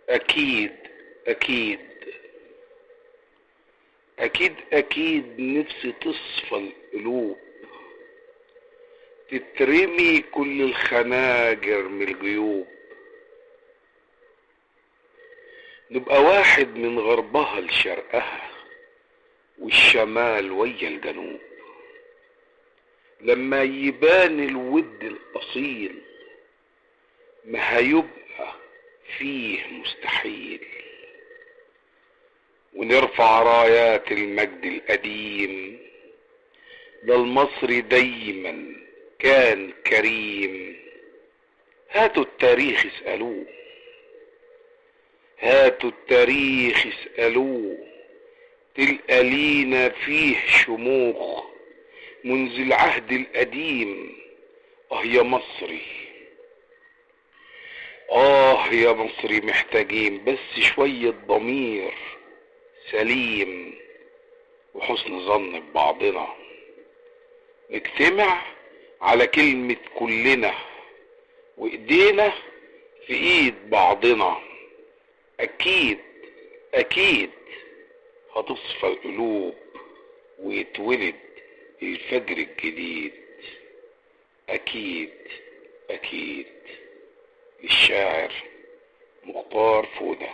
أكيد أكيد أكيد أكيد نفسي تصفى القلوب، تترمي كل الخناجر من الجيوب، نبقى واحد من غربها لشرقها والشمال ويا الجنوب. لما يبان الود الأصيل ما هيبقى فيه مستحيل، ونرفع رايات المجد القديم. ده المصري دايما كان كريم. هاتوا التاريخ اسألوه، هاتوا التاريخ اسألوه، تلقى لينا فيه شموخ منذ العهد القديم. يا مصري، يا مصري، محتاجين بس شوية ضمير سليم وحسن ظن ببعضنا، نجتمع على كلمة كلنا وايدينا في ايد بعضنا. اكيد اكيد هتصفى القلوب ويتولد الفجر الجديد. اكيد اكيد. للشاعر مختار فودة.